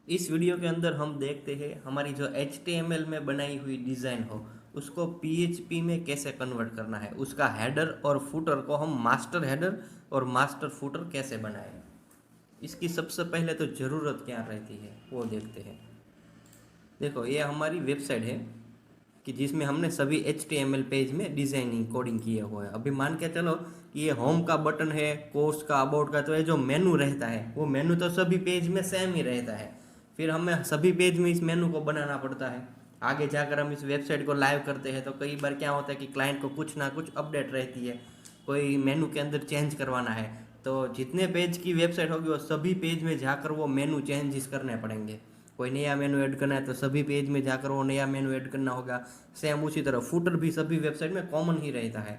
इस वीडियो के अंदर हम देखते हैं हमारी जो HTML में बनाई हुई डिज़ाइन हो उसको PHP में कैसे कन्वर्ट करना है, उसका हेडर और फुटर को हम मास्टर हेडर और मास्टर फुटर कैसे बनाएं। इसकी सबसे पहले तो ज़रूरत क्या रहती है वो देखते हैं। देखो, ये हमारी वेबसाइट है कि जिसमें हमने सभी HTML पेज में डिज़ाइनिंग कोडिंग किए हुए हैं। अभी मान के चलो कि ये होम का बटन है, कोर्स का, अबाउट का, तो ये जो मेनू रहता है वो मेनू तो सभी पेज में सेम ही रहता है। फिर हमें सभी पेज में इस मेनू को बनाना पड़ता है। आगे जाकर हम इस वेबसाइट को लाइव करते हैं तो कई बार क्या होता है कि क्लाइंट को कुछ ना कुछ अपडेट रहती है, कोई मेनू के अंदर चेंज करवाना है। तो जितने पेज की वेबसाइट होगी वो सभी पेज में जाकर वो मेनू चेंजेस करने पड़ेंगे। कोई नया मेनू ऐड करना है तो सभी पेज में जाकर वो नया मेनू ऐड करना होगा। सेम उसी तरह फुटर भी सभी वेबसाइट में कॉमन ही रहता है।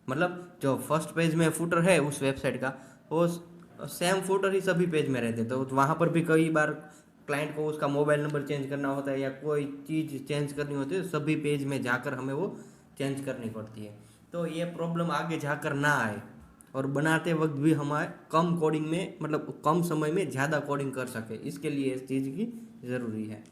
मतलब जो फर्स्ट पेज में फुटर है उस वेबसाइट का, वो सेम फुटर ही सभी पेज में रहते हैं। तो वहाँ पर भी कई बार क्लाइंट को उसका मोबाइल नंबर चेंज करना होता है या कोई चीज़ चेंज करनी होती है, तो सभी पेज में जाकर हमें वो चेंज करनी पड़ती है। तो ये प्रॉब्लम आगे जाकर ना आए और बनाते वक्त भी हमारे कम कोडिंग में, मतलब कम समय में ज़्यादा कोडिंग कर सके, इसके लिए इस चीज़ की ज़रूरी है।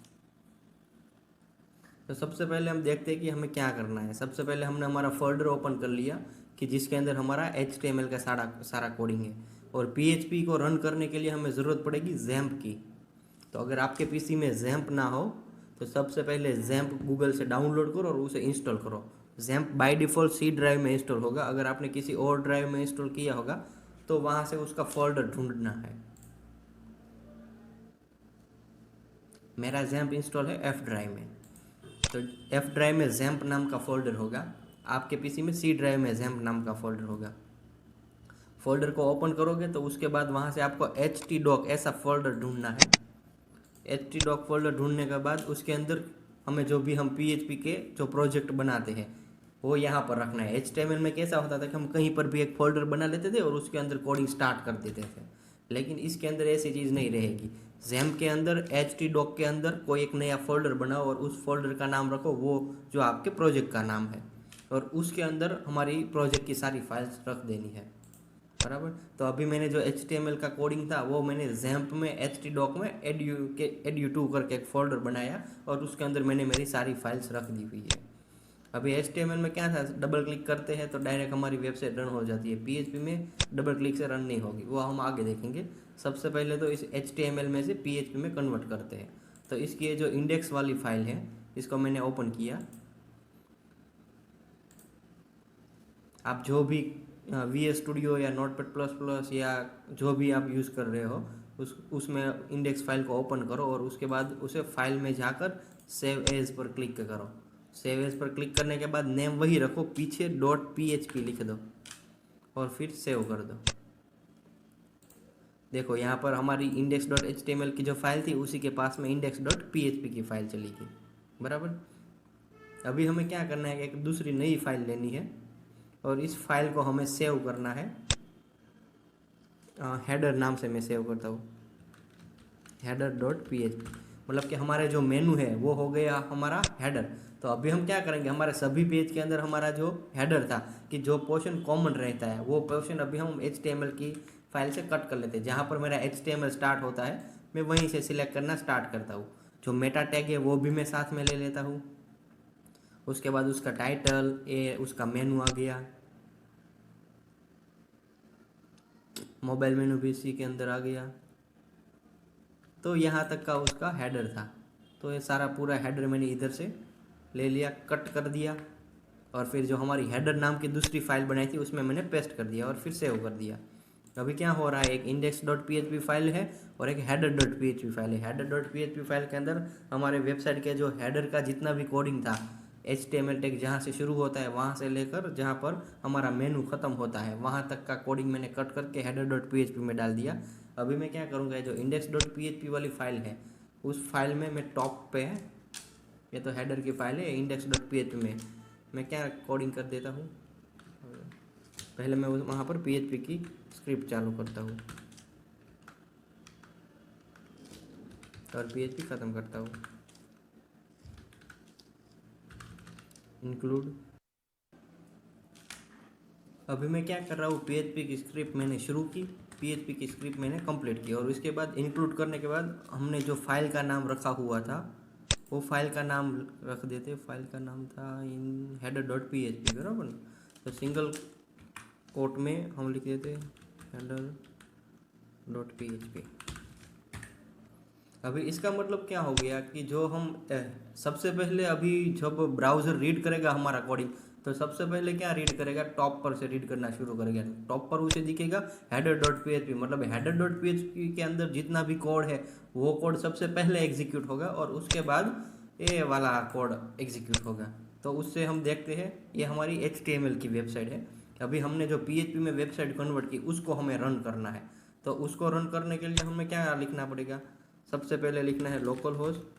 तो सबसे पहले हम देखते हैं कि हमें क्या करना है। सबसे पहले हमने हमारा फोल्डर ओपन कर लिया कि जिसके अंदर हमारा HTML का सारा सारा कोडिंग है। और PHP को रन करने के लिए हमें ज़रूरत पड़ेगी जैम्प की। तो अगर आपके पीसी में जैम्प ना हो तो सबसे पहले जैम्प गूगल से डाउनलोड करो और उसे इंस्टॉल करो। XAMPP by default C drive में इंस्टॉल होगा। अगर आपने किसी और ड्राइव में इंस्टॉल किया होगा तो वहाँ से उसका फोल्डर ढूंढना है। मेरा जैम्प इंस्टॉल है F ड्राइव में, तो F ड्राइव में जैम्प नाम का फोल्डर होगा। आपके पीसी में C ड्राइव में जैम्प नाम का फोल्डर होगा। फोल्डर को ओपन करोगे तो उसके बाद वहाँ से आपको htdoc ऐसा फोल्डर ढूंढना है। htdoc फोल्डर ढूंढने के बाद उसके अंदर हमें जो भी हम PHP के जो प्रोजेक्ट बनाते हैं वो यहाँ पर रखना है। HTML में कैसा होता था कि हम कहीं पर भी एक फोल्डर बना लेते थे और उसके अंदर कोडिंग स्टार्ट कर देते थे, लेकिन इसके अंदर ऐसी चीज़ नहीं रहेगी। जैम के अंदर htdoc के अंदर कोई एक नया फोल्डर बनाओ और उस फोल्डर का नाम रखो वो जो आपके प्रोजेक्ट का नाम है, और उसके अंदर हमारी प्रोजेक्ट की सारी फाइल्स रख देनी है। बराबर। तो अभी मैंने जो HTML का कोडिंग था वो मैंने जैम्प में htdoc में edu2 करके एक फोल्डर बनाया और उसके अंदर मैंने मेरी सारी फाइल्स रख दी हुई है। अभी HTML में क्या था, डबल क्लिक करते हैं तो डायरेक्ट हमारी वेबसाइट रन हो जाती है। PHP में डबल क्लिक से रन नहीं होगी, वो हम आगे देखेंगे। सबसे पहले तो इस HTML में से PHP में कन्वर्ट करते हैं। तो इसकी ये जो इंडेक्स वाली फाइल है इसको मैंने ओपन किया। आप जो भी VS स्टूडियो या Notepad++ या जो भी आप यूज़ कर रहे हो उसमें इंडेक्स फाइल को ओपन करो और उसके बाद उसे फाइल में जाकर सेव एज पर क्लिक करो। सेव एज पर क्लिक करने के बाद नेम वही रखो, पीछे .php लिख दो और फिर सेव कर दो। देखो यहाँ पर हमारी index.html की जो फाइल थी उसी के पास में index.php की फाइल चली गई। बराबर। अभी हमें क्या करना है, एक दूसरी नई फाइल लेनी है और इस फाइल को हमें सेव करना है। हेडर नाम से मैं सेव करता हूँ, header.php। मतलब कि हमारे जो मेनू है वो हो गया हमारा हेडर। तो अभी हम क्या करेंगे, हमारे सभी पेज के अंदर हमारा जो हेडर था कि जो पोर्शन कॉमन रहता है वो पोर्शन अभी हम HTML की फाइल से कट कर लेते हैं। जहाँ पर मेरा HTML स्टार्ट होता है मैं वहीं से सिलेक्ट करना स्टार्ट करता हूँ। जो मेटा टैग है वो भी मैं साथ में ले लेता हूँ। उसके बाद उसका टाइटल, ये उसका मेनू आ गया, मोबाइल मेनू भी इसी के अंदर आ गया। तो यहाँ तक का उसका हेडर था। तो ये सारा पूरा हेडर मैंने इधर से ले लिया, कट कर दिया और फिर जो हमारी हेडर नाम की दूसरी फाइल बनाई थी उसमें मैंने पेस्ट कर दिया और फिर सेव कर दिया। अभी क्या हो रहा है, एक index.php फाइल है और एक header.php फाइल है। header.php फाइल के अंदर हमारे वेबसाइट के जो हेडर का जितना भी कोडिंग था, HTML टैग जहाँ से शुरू होता है वहाँ से लेकर जहाँ पर हमारा मेनू ख़त्म होता है वहाँ तक का कोडिंग मैंने कट करके header.php में डाल दिया। अभी मैं क्या करूँगा, जो index.php वाली फाइल है उस फाइल में मैं टॉप पे है, ये तो हेडर की फाइल है, index.php में मैं क्या कोडिंग कर देता हूँ। पहले मैं वहाँ पर PHP की स्क्रिप्ट चालू करता हूँ और PHP ख़त्म करता हूँ। इंक्लूड। अभी मैं क्या कर रहा हूँ, PHP की स्क्रिप्ट मैंने शुरू की पीएचपी की स्क्रिप्ट मैंने कंप्लीट की, और इसके बाद इंक्लूड करने के बाद हमने जो फाइल का नाम रखा हुआ था वो फाइल का नाम रख देते। फाइल का नाम था इन header dot P H P, बराबर ना। तो सिंगल कोट में हम लिख देते header dot P H P. अभी इसका मतलब क्या हो गया कि जो हम सबसे पहले अभी जब ब्राउज़र रीड करेगा हमारा कोडिंग, तो सबसे पहले क्या रीड करेगा, टॉप पर से रीड करना शुरू करेगा। टॉप पर उसे दिखेगा header dot P H P, मतलब header dot P H P के अंदर जितना भी कोड है वो कोड सबसे पहले एग्जीक्यूट होगा, और उसके बाद ये वाला कोड एग्जीक्यूट होगा। तो उससे हम देखते हैं ये हमारी HTML की वेबसाइट है। अभी हमने जो PHP में वेबसाइट कन्वर्ट की उसको हमें रन करना है। तो उसको रन करने के लिए हमें क्या लिखना पड़ेगा, सबसे पहले लिखना है लोकल होस्ट।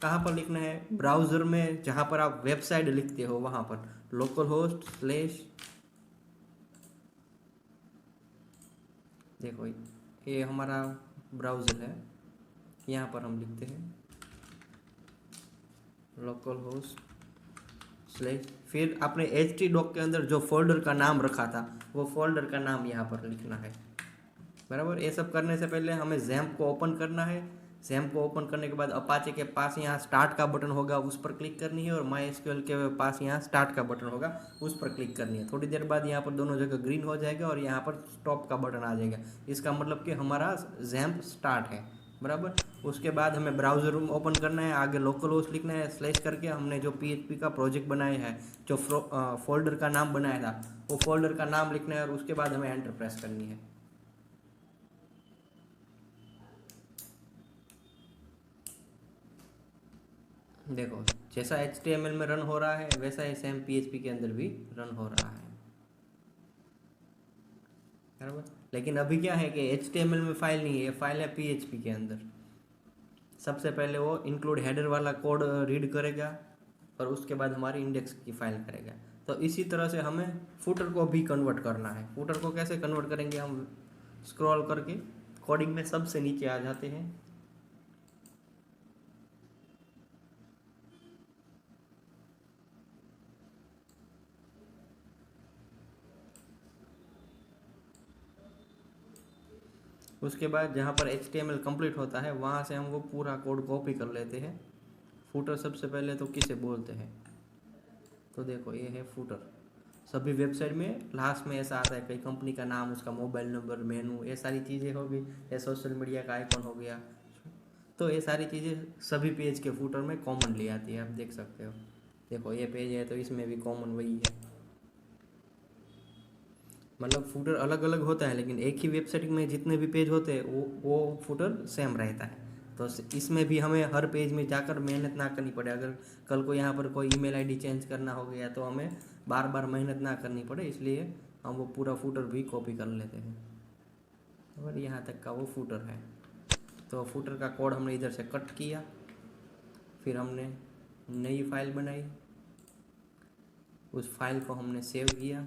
कहाँ पर लिखना है, ब्राउज़र में जहाँ पर आप वेबसाइट लिखते हो वहाँ पर लोकल होस्ट स्लैश, देखो ये हमारा ब्राउज़र है, यहाँ पर हम लिखते हैं लोकल होस्ट स्लैश, फिर आपने htdoc के अंदर जो फोल्डर का नाम रखा था वो फोल्डर का नाम यहाँ पर लिखना है, बराबर। ये सब करने से पहले हमें जैम्प को ओपन करना है। जैम्प को ओपन करने के बाद अपाचे के पास यहाँ स्टार्ट का बटन होगा, उस पर क्लिक करनी है, और MySQL के पास यहाँ स्टार्ट का बटन होगा, उस पर क्लिक करनी है। थोड़ी देर बाद यहाँ पर दोनों जगह ग्रीन हो जाएगा और यहाँ पर स्टॉप का बटन आ जाएगा। इसका मतलब कि हमारा जैम्प स्टार्ट है, बराबर। उसके बाद हमें ब्राउज़र ओपन करना है, आगे लोकल होस्ट लिखना है, स्लैश करके हमने जो PHP का प्रोजेक्ट बनाया है, जो फोल्डर का नाम बनाया था वो फोल्डर का नाम लिखना है, और उसके बाद हमें एंटर प्रेस करनी है। देखो जैसा HTML में रन हो रहा है वैसा ही सेम PHP के अंदर भी रन हो रहा है, बराबर। लेकिन अभी क्या है कि HTML में फाइल नहीं है, ये फाइल है PHP के अंदर। सबसे पहले वो इंक्लूड हेडर वाला कोड रीड करेगा, और उसके बाद हमारी इंडेक्स की फाइल करेगा। तो इसी तरह से हमें फुटर को भी कन्वर्ट करना है। फुटर को कैसे कन्वर्ट करेंगे, हम स्क्रॉल करके कोडिंग में सबसे नीचे आ जाते हैं। उसके बाद जहाँ पर HTML कंप्लीट होता है वहाँ से हम वो पूरा कोड कॉपी कर लेते हैं। फुटर सबसे पहले तो किसे बोलते हैं, तो देखो ये है फुटर। सभी वेबसाइट में लास्ट में ऐसा आता है, कई कंपनी का नाम, उसका मोबाइल नंबर, मेनू, ये सारी चीज़ें होगी, या सोशल मीडिया का आइकॉन हो गया। तो ये सारी चीज़ें सभी पेज के फुटर में कॉमनली आती है, आप देख सकते हो। देखो ये पेज है तो इसमें भी कॉमन वही है, मतलब फुटर अलग अलग होता है लेकिन एक ही वेबसाइट में जितने भी पेज होते हैं वो फुटर सेम रहता है। तो इसमें भी हमें हर पेज में जाकर मेहनत ना करनी पड़े। अगर कल को यहाँ पर कोई ईमेल आईडी चेंज करना हो गया तो हमें बार बार मेहनत ना करनी पड़े, इसलिए हम वो पूरा फुटर भी कॉपी कर लेते हैं। और यहाँ तक का वो फुटर है। तो फुटर का कोड हमने इधर से कट किया, फिर हमने नई फाइल बनाई, उस फाइल को हमने सेव किया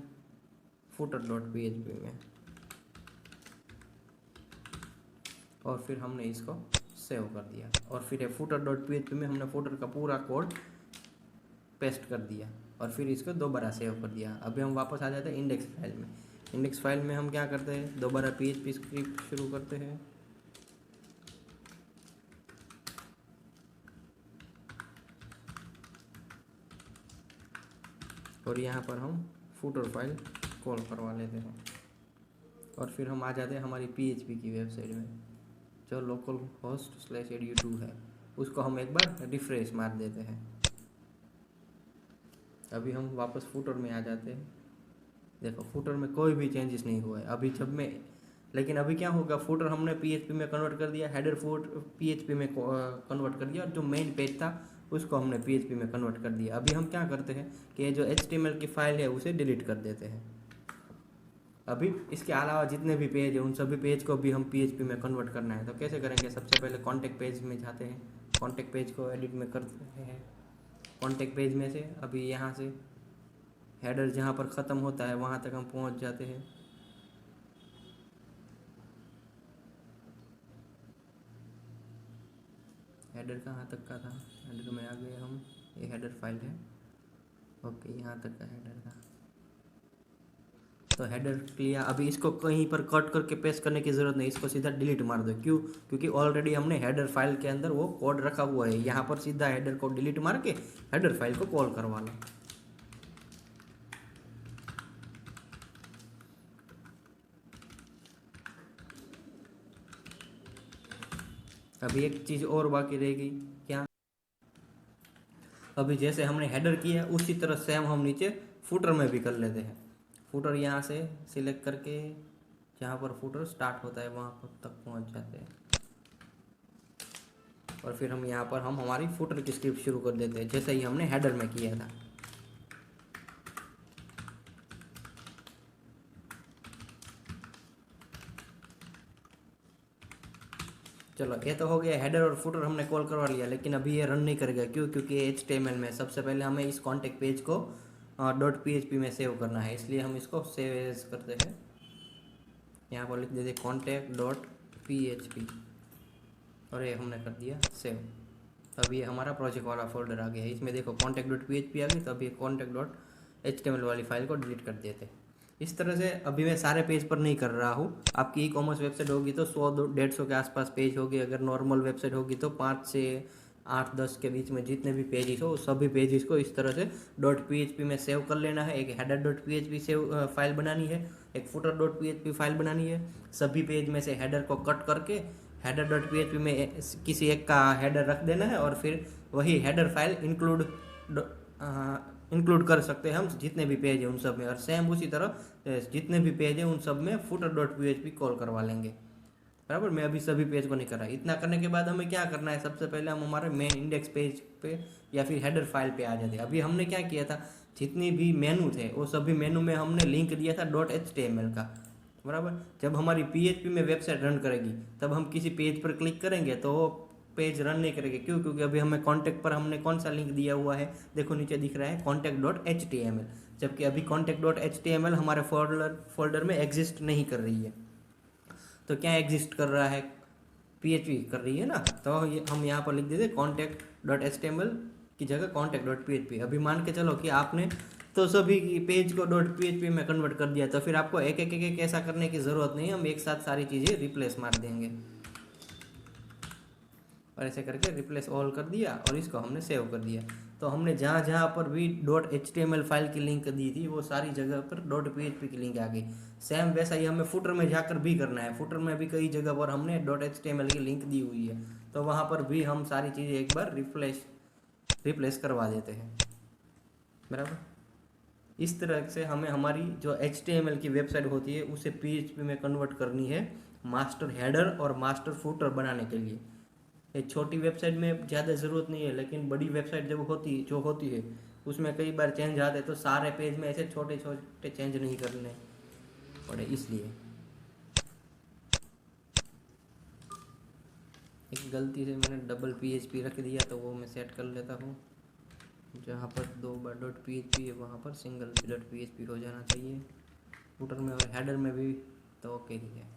footer.php में, और फिर हमने इसको सेव कर दिया, और फिर footer.php में हमने फुटर का पूरा कोड पेस्ट कर दिया, और फिर इसको दोबारा सेव कर दिया। अभी हम वापस आ जाते हैं इंडेक्स फाइल में। इंडेक्स फाइल में हम क्या करते हैं, दोबारा PHP स्क्रिप्ट शुरू करते हैं, और यहाँ पर हम फुटर फाइल कॉल करवा लेते हैं, और फिर हम आ जाते हैं हमारी PHP की वेबसाइट में, जो लोकल होस्ट स्लैश edu2 है। उसको हम एक बार रिफ्रेश मार देते हैं। अभी हम वापस फुटर में आ जाते हैं। देखो फुटर में कोई भी चेंजेस नहीं हुआ है अभी जब मैं, लेकिन अभी क्या होगा, फुटर हमने PHP में कन्वर्ट कर दिया, हेडर फुट PHP में कन्वर्ट कर दिया, और जो मेन पेज था उसको हमने PHP में कन्वर्ट कर दिया। अभी हम क्या करते हैं कि ये जो HTML की फाइल है उसे डिलीट कर देते हैं। अभी इसके अलावा जितने भी पेज है उन सभी पेज को भी हम PHP में कन्वर्ट करना है। तो कैसे करेंगे, सबसे पहले कॉन्टेक्ट पेज में जाते हैं, कॉन्टेक्ट पेज को एडिट में करते हैं। कॉन्टेक्ट पेज में से अभी यहाँ से हेडर जहाँ पर ख़त्म होता है वहाँ तक हम पहुँच जाते हैं। हेडर कहाँ तक का था, हेडर में आ गए हम, ये हेडर फाइल है, ओके यहाँ तक का हेडर था। तो हेडर लिया, अभी इसको कहीं पर कट करके पेस्ट करने की ज़रूरत नहीं, इसको सीधा डिलीट मार दो। क्यों? क्योंकि ऑलरेडी हमने हेडर फाइल के अंदर वो कोड रखा हुआ है। यहाँ पर सीधा हेडर को डिलीट मार के हेडर फाइल को कॉल करवा लो। अभी एक चीज़ और बाकी रहेगी, क्या? अभी जैसे हमने हेडर किया उसी तरह सेम हम नीचे फुटर में भी कर लेते हैं। फुटर यहाँ से सिलेक्ट करके जहाँ पर फुटर स्टार्ट होता है वहाँ पर तक पहुँच जाते हैं, और फिर हम यहाँ पर हम हमारी फुटर की स्क्रिप्ट शुरू कर देते हैं जैसे ही हमने हेडर में किया था। चलो ये तो हो गया, हेडर और फुटर हमने कॉल करवा लिया, लेकिन अभी ये रन नहीं करेगा। क्यों? क्योंकि HTML में सबसे पहले हमें इस कॉन्टेक्ट पेज को .php में सेव करना है, इसलिए हम इसको सेव एज करते हैं। यहाँ पर लिख देते contact.php और ये हमने कर दिया सेव। अब ये हमारा प्रोजेक्ट वाला फोल्डर आ गया है, इसमें देखो contact.php आ गई। तो अभी contact.html वाली फाइल को डिलीट कर देते। इस तरह से अभी मैं सारे पेज पर नहीं कर रहा हूँ। आपकी ई-कॉमर्स वेबसाइट होगी तो 100-150 के आसपास पेज होगी। अगर नॉर्मल वेबसाइट होगी तो 5 से 8-10 के बीच में जितने भी पेजेस हो सभी पेजेस को इस तरह से .php में सेव कर लेना है। एक header.php सेव फाइल बनानी है, एक footer.php फाइल बनानी है। सभी पेज में से हेडर को कट करके header.php में किसी एक का हेडर रख देना है, और फिर वही हेडर फाइल इंक्लूड कर सकते हैं हम जितने भी पेज हैं उन सब में। और सेम उसी तरह जितने भी पेज हैं उन सब में footer.php कॉल करवा लेंगे। बराबर, मैं अभी सभी पेज को नहीं कर रहा। इतना करने के बाद हमें क्या करना है, सबसे पहले हम हमारे मेन इंडेक्स पेज पे या फिर हेडर फाइल पे आ जाते हैं। अभी हमने क्या किया था, जितनी भी मेनू थे वो सभी मेनू में हमने लिंक दिया था .html का। बराबर, जब हमारी PHP में वेबसाइट रन करेगी तब हम किसी पेज पर क्लिक करेंगे तो वो पेज रन नहीं करेंगे। क्यों? क्योंकि अभी हमें कॉन्टैक्ट पर हमने कौन सा लिंक दिया हुआ है, देखो नीचे दिख रहा है contact.html, जबकि अभी contact.html हमारे फोल्डर में एग्जिस्ट नहीं कर रही है। तो क्या एग्जिस्ट कर रहा है? PHP कर रही है ना। तो ये हम यहाँ पर लिख देते contact.html की जगह contact.php। अभी मान के चलो कि आपने तो सभी पेज को .php में कन्वर्ट कर दिया, तो फिर आपको एक एक एक एक ऐसा करने की ज़रूरत नहीं है, हम एक साथ सारी चीज़ें रिप्लेस मार देंगे। और ऐसे करके रिप्लेस ऑल कर दिया और इसको हमने सेव कर दिया। तो हमने जहाँ जहाँ पर भी .html फाइल की लिंक दी थी वो सारी जगह पर .php की लिंक आ गई। सेम वैसा ही हमें फुटर में जाकर भी करना है। फुटर में भी कई जगह पर हमने .html की लिंक दी हुई है, तो वहाँ पर भी हम सारी चीज़ें एक बार रिप्लेस करवा देते हैं। बराबर, इस तरह से हमें हमारी जो HTML की वेबसाइट होती है उसे PHP में कन्वर्ट करनी है मास्टर हेडर और मास्टर फुटर बनाने के लिए। एक छोटी वेबसाइट में ज़्यादा ज़रूरत नहीं है, लेकिन बड़ी वेबसाइट जब होती है उसमें कई बार चेंज आते हैं, तो सारे पेज में ऐसे छोटे छोटे चेंज नहीं करने पड़े, इसलिए। एक गलती से मैंने डबल PHP रख दिया, तो वो मैं सेट कर लेता हूँ। जहाँ पर 2 बार .php है वहाँ पर सिंगल .php हो जाना चाहिए फुटर में, और हेडर में भी तो ओके ही है।